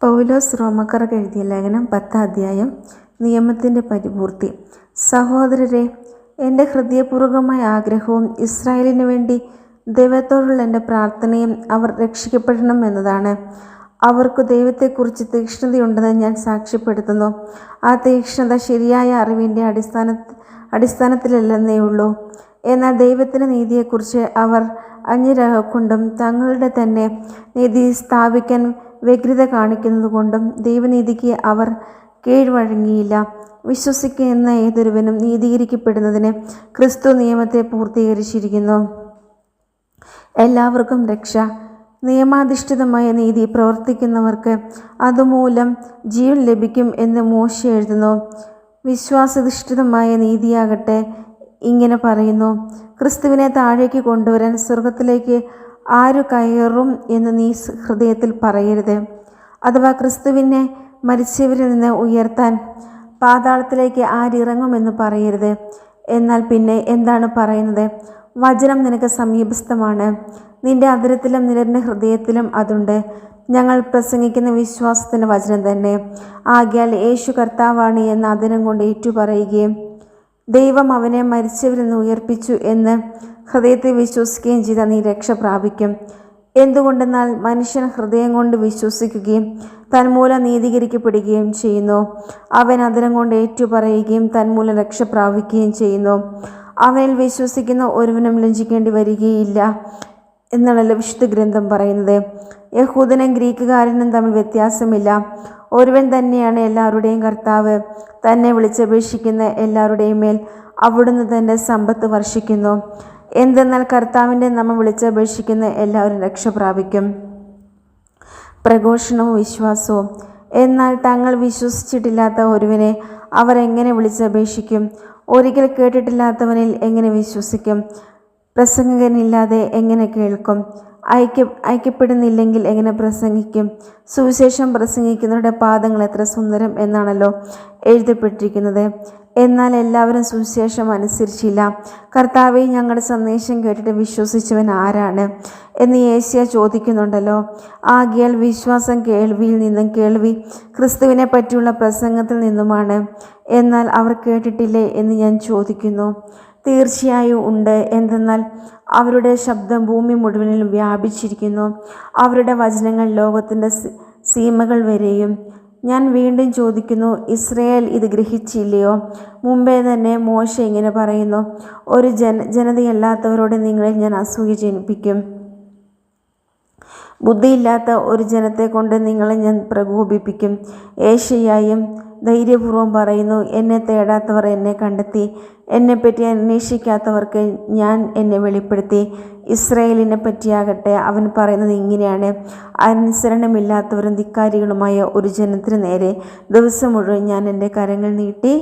പൗലോസ് റോമക്കാർക്ക് എഴുതിയ ലേഖനം 10 അധ്യായം. നിയമത്തിൻ്റെ പരിപൂർത്തി. സഹോദരരെ, എൻ്റെ ഹൃദയപൂർവ്വമായ ആഗ്രഹവും ഇസ്രായേലിനു വേണ്ടി ദൈവത്തോടുള്ള എൻ്റെ പ്രാർത്ഥനയും അവർ രക്ഷിക്കപ്പെടണം എന്നതാണ്. അവർക്ക് ദൈവത്തെക്കുറിച്ച് തീക്ഷ്ണതയുണ്ടെന്ന് ഞാൻ സാക്ഷ്യപ്പെടുത്തുന്നു. ആ തീക്ഷ്ണത ശരിയായ അറിവിൻ്റെ അടിസ്ഥാനത്തിലല്ലെന്നേ ഉള്ളൂ. എന്നാൽ ദൈവത്തിൻ്റെ നീതിയെക്കുറിച്ച് അവർ അന്യരാകൊണ്ടും തങ്ങളുടെ തന്നെ നീതി സ്ഥാപിക്കാൻ വ്യഗ്രത കാണിക്കുന്നതുകൊണ്ടും ദൈവനീതിക്ക് അവർ കീഴ്വഴങ്ങിയില്ല. വിശ്വസിക്കുന്ന ഏതൊരുവനും നീതീകരിക്കപ്പെടുന്നതിന് ക്രിസ്തു നിയമത്തെ പൂർത്തീകരിച്ചിരിക്കുന്നു. എല്ലാവർക്കും രക്ഷ. നിയമാധിഷ്ഠിതമായ നീതി പ്രവർത്തിക്കുന്നവർക്ക് അതുമൂലം ജീവൻ ലഭിക്കും എന്ന് മോശെ എഴുതുന്നു. വിശ്വാസാധിഷ്ഠിതമായ നീതിയാകട്ടെ ഇങ്ങനെ പറയുന്നു: ക്രിസ്തുവിനെ താഴേക്ക് കൊണ്ടുവരാൻ സ്വർഗത്തിലേക്ക് ആരു കയറും എന്ന് നീ ഹൃദയത്തിൽ പറയരുത്. അഥവാ ക്രിസ്തുവിനെ മരിച്ചവരിൽ നിന്ന് ഉയർത്താൻ പാതാളത്തിലേക്ക് ആരിറങ്ങുമെന്ന് പറയരുത്. എന്നാൽ പിന്നെ എന്താണ് പറയുന്നത്? വചനം നിനക്ക് സമീപസ്ഥമാണ്, നിന്റെ അധരത്തിലും നിന്റെ ഹൃദയത്തിലും അതുണ്ട്. ഞങ്ങൾ പ്രസംഗിക്കുന്ന വിശ്വാസത്തിൻ്റെ വചനം തന്നെ. ആകയാൽ യേശു കർത്താവാണ് എന്ന് അധരം കൊണ്ട് ഏറ്റുപറയുകയും ദൈവം അവനെ മരിച്ചവരിൽ നിന്ന് ഉയർപ്പിച്ചു എന്ന് ഹൃദയത്തിൽ വിശ്വസിക്കുകയും ചെയ്താൽ നീ രക്ഷ പ്രാപിക്കും. എന്തുകൊണ്ടെന്നാൽ മനുഷ്യൻ ഹൃദയം കൊണ്ട് വിശ്വസിക്കുകയും തന്മൂലം നീതീകരിക്കപ്പെടുകയും ചെയ്യുന്നു. അവൻ അധരം കൊണ്ട് ഏറ്റുപറയുകയും തന്മൂലം രക്ഷ പ്രാപിക്കുകയും ചെയ്യുന്നു. അവനിൽ വിശ്വസിക്കുന്ന ഒരുവനും ലജ്ജിക്കേണ്ടി വരികയില്ല എന്നാണല്ലോ വിശുദ്ധ ഗ്രന്ഥം പറയുന്നത്. യഹൂദനും ഗ്രീക്കുകാരനും തമ്മിൽ വ്യത്യാസമില്ല. ഒരുവൻ തന്നെയാണ് എല്ലാവരുടെയും കർത്താവ്. തന്നെ വിളിച്ചപേക്ഷിക്കുന്ന എല്ലാവരുടെയും മേൽ അവിടുന്ന് തൻ്റെ സമ്പത്ത് വർഷിക്കുന്നു. എന്തെന്നാൽ കർത്താവിൻ്റെ നാമം വിളിച്ചപേക്ഷിക്കുന്ന എല്ലാവരും രക്ഷ പ്രാപിക്കും. പ്രഘോഷണവും വിശ്വാസവും. എന്നാൽ തങ്ങൾ വിശ്വസിച്ചിട്ടില്ലാത്ത ഒരുവനെ അവർ എങ്ങനെ വിളിച്ചപേക്ഷിക്കും? ഒരിക്കൽ കേട്ടിട്ടില്ലാത്തവനിൽ എങ്ങനെ വിശ്വസിക്കും? പ്രസംഗകനില്ലാതെ എങ്ങനെ കേൾക്കും? ഐക്യപ്പെടുന്നില്ലെങ്കിൽ എങ്ങനെ പ്രസംഗിക്കും? സുവിശേഷം പ്രസംഗിക്കുന്നവരുടെ പാദങ്ങൾ എത്ര സുന്ദരം എന്നാണല്ലോ എഴുതപ്പെട്ടിരിക്കുന്നത്. എന്നാൽ എല്ലാവരും സുവിശേഷം അനുസരിച്ചില്ല. കർത്താവേ, ഞങ്ങളുടെ സന്ദേശം കേട്ടിട്ട് വിശ്വസിച്ചവൻ ആരാണ് എന്ന് യേശയ്യ ചോദിക്കുന്നുണ്ടല്ലോ. ആകയാൽ വിശ്വാസം കേൾവിയിൽ നിന്നും, കേൾവി ക്രിസ്തുവിനെ പറ്റിയുള്ള പ്രസംഗത്തിൽ നിന്നുമാണ്. എന്നാൽ അവർ കേട്ടിട്ടില്ലേ എന്ന് ഞാൻ ചോദിക്കുന്നു. തീർച്ചയായും ഉണ്ട്. എന്തെന്നാൽ അവരുടെ ശബ്ദം ഭൂമി മുഴുവനിലും വ്യാപിച്ചിരിക്കുന്നു, അവരുടെ വചനങ്ങൾ ലോകത്തിൻ്റെ സീമകൾ വരെയും. ഞാൻ വീണ്ടും ചോദിക്കുന്നു, ഇസ്രായേൽ ഇത് ഗ്രഹിച്ചില്ലയോ? മുമ്പേ തന്നെ മോശെ ഇങ്ങനെ പറയുന്നു: ഒരു ജനതയല്ലാത്തവരോട് നിങ്ങളിൽ ഞാൻ അസൂയ ജനിപ്പിക്കും. ബുദ്ധിയില്ലാത്ത ഒരു ജനത്തെ കൊണ്ട് നിങ്ങളെ ഞാൻ പ്രകോപിപ്പിക്കും. യേശയ്യായും ധൈര്യപൂർവ്വം പറയുന്നു: എന്നെ തേടാത്തവർ എന്നെ കണ്ടെത്തി, എന്നെപ്പറ്റി അന്വേഷിക്കാത്തവർക്ക് ഞാൻ എന്നെ വെളിപ്പെടുത്തി. ഇസ്രായേലിനെ പറ്റിയാകട്ടെ അവൻ പറയുന്നത് ഇങ്ങനെയാണ്: അനുസരണമില്ലാത്തവരും ധിക്കാരികളുമായ ഒരു ജനത്തിന് നേരെ ദിവസം മുഴുവൻ ഞാൻ എൻ്റെ കരങ്ങൾ നീട്ടി